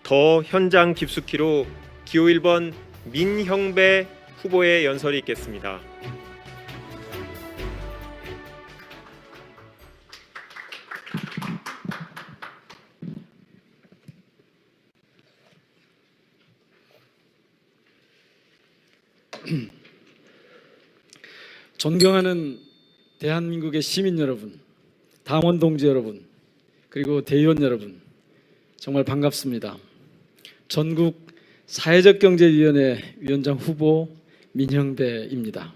더 현장 깊숙이로 기호 1번 민형배 후보의 연설이 있겠습니다. 존경하는 대한민국의 시민 여러분, 당원 동지 여러분, 그리고 대의원 여러분, 정말 반갑습니다. 전국 사회적경제위원회 위원장 후보 민형배입니다.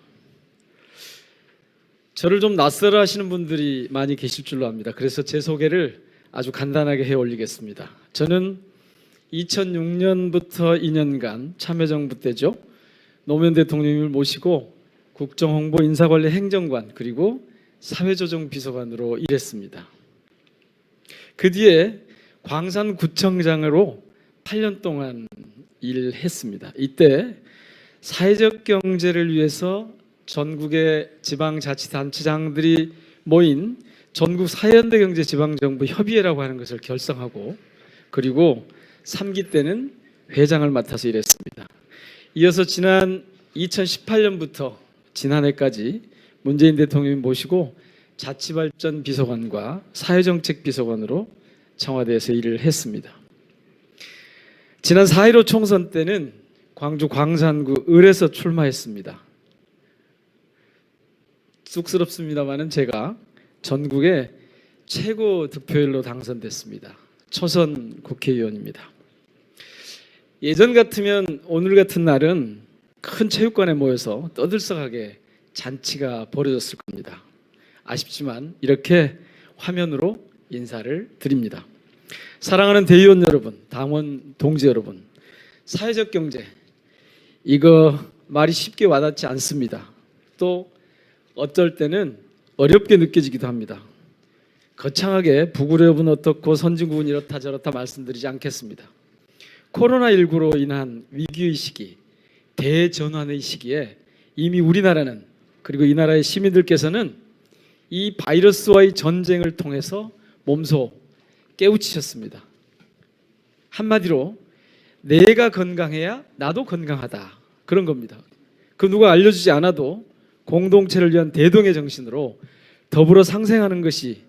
저를 좀 낯설어 하시는 분들이 많이 계실 줄로 압니다. 그래서 제 소개를 아주 간단하게 해 올리겠습니다. 저는 2006년부터 2년간 참여정부 때죠. 노무현 대통령님을 모시고 국정홍보 인사관리 행정관 그리고 사회조정비서관으로 일했습니다. 그 뒤에 광산구청장으로 8년 동안 일했습니다. 이때 사회적 경제를 위해서 전국의 지방자치단체장들이 모인 전국 사회연대경제지방정부협의회라고 하는 것을 결성하고 그리고 3기 때는 회장을 맡아서 일했습니다. 이어서 지난 2018년부터 지난해까지 문재인 대통령이 모시고 자치발전 비서관과 사회정책 비서관으로 청와대에서 일을 했습니다. 지난 4.15 총선 때는 광주 광산구 을에서 출마했습니다. 쑥스럽습니다만은 제가 전국의 최고 득표율로 당선됐습니다. 초선 국회의원입니다. 예전 같으면 오늘 같은 날은 큰 체육관에 모여서 떠들썩하게 잔치가 벌어졌을 겁니다. 아쉽지만 이렇게 화면으로 인사를 드립니다. 사랑하는 대의원 여러분, 당원 동지 여러분, 사회적 경제 이거 말이 쉽게 와닿지 않습니다. 또 어떨 때는 어렵게 느껴지기도 합니다. 거창하게 북유럽은 어떻고 선진국은 이렇다 저렇다 말씀드리지 않겠습니다. 코로나19로 인한 위기의 시기, 대전환의 시기에 이미 우리나라는 그리고 이 나라의 시민들께서는 이 바이러스와의 전쟁을 통해서 몸소 깨우치셨습니다. 한마디로 내가 건강해야 나도 건강하다 그런 겁니다. 그 누가 알려주지 않아도 공동체를 위한 대동의 정신으로 더불어 상생하는 것이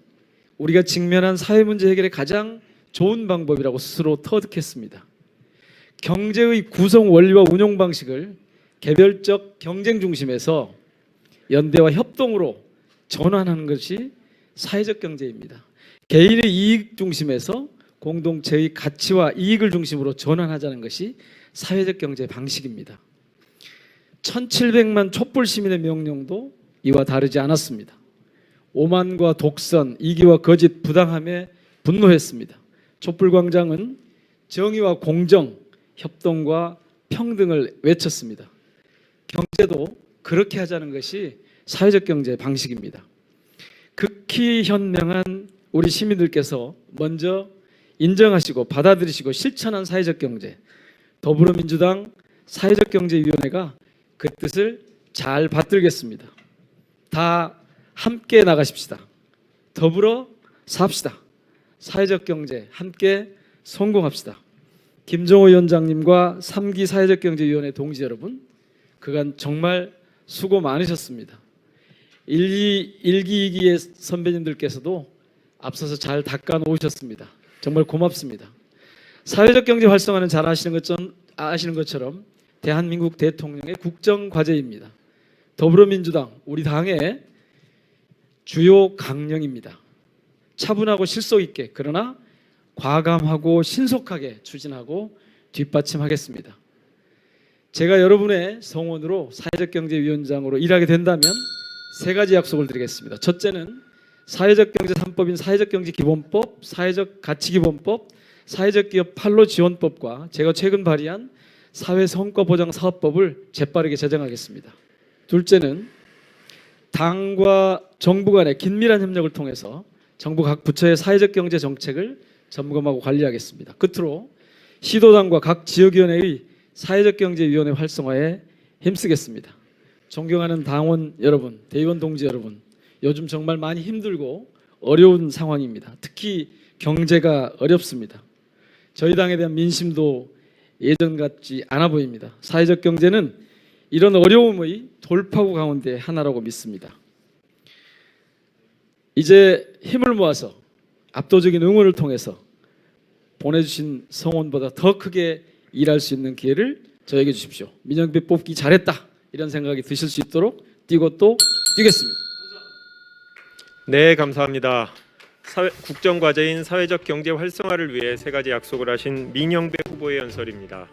우리가 직면한 사회 문제 해결의 가장 좋은 방법이라고 스스로 터득했습니다. 경제의 구성 원리와 운용 방식을 개별적 경쟁 중심에서 연대와 협동으로 전환하는 것이 사회적 경제입니다. 개인의 이익 중심에서 공동체의 가치와 이익을 중심으로 전환하자는 것이 사회적 경제 방식입니다. 1700만 촛불 시민의 명령도 이와 다르지 않았습니다. 오만과 독선, 이기와 거짓, 부당함에 분노했습니다. 촛불광장은 정의와 공정, 협동과 평등을 외쳤습니다. 경제도 그렇게 하자는 것이 사회적 경제 방식입니다. 극히 현명한 우리 시민들께서 먼저 인정하시고 받아들이시고 실천한 사회적 경제, 더불어민주당 사회적경제위원회가 그 뜻을 잘 받들겠습니다. 다 함께 나가십시다. 더불어 삽시다. 사회적 경제 함께 성공합시다. 김종호 위원장님과 3기 사회적경제위원회 동지 여러분, 그간 정말 수고 많으셨습니다. 1기, 2기의 선배님들께서도 앞서서 잘 닦아 놓으셨습니다. 정말 고맙습니다. 사회적 경제 활성화는 잘 아시는 것처럼 대한민국 대통령의 국정과제입니다. 더불어민주당, 우리 당의 주요 강령입니다. 차분하고 실속 있게 그러나 과감하고 신속하게 추진하고 뒷받침하겠습니다. 제가 여러분의 성원으로 사회적경제위원장으로 일하게 된다면 세 가지 약속을 드리겠습니다. 첫째는 사회적경제 3법인 사회적경제기본법, 사회적가치기본법, 사회적기업 판로지원법과 제가 최근 발의한 사회성과보장사업법을 재빠르게 제정하겠습니다. 둘째는 당과 정부 간의 긴밀한 협력을 통해서 정부 각 부처의 사회적 경제 정책을 점검하고 관리하겠습니다. 끝으로 시도당과 각 지역위원회의 사회적 경제위원회 활성화에 힘쓰겠습니다. 존경하는 당원 여러분, 대의원 동지 여러분, 요즘 정말 많이 힘들고 어려운 상황입니다. 특히 경제가 어렵습니다. 저희 당에 대한 민심도 예전 같지 않아 보입니다. 사회적 경제는 이런 어려움의 돌파구 가운데 하나라고 믿습니다. 이제 힘을 모아서 압도적인 응원을 통해서 보내주신 성원보다 더 크게 일할 수 있는 기회를 저에게 주십시오. 민영배 뽑기 잘했다 이런 생각이 드실 수 있도록 뛰고 또 뛰겠습니다. 네, 감사합니다. 국정과제인 사회적 경제 활성화를 위해 세 가지 약속을 하신 민영배 후보의 연설입니다.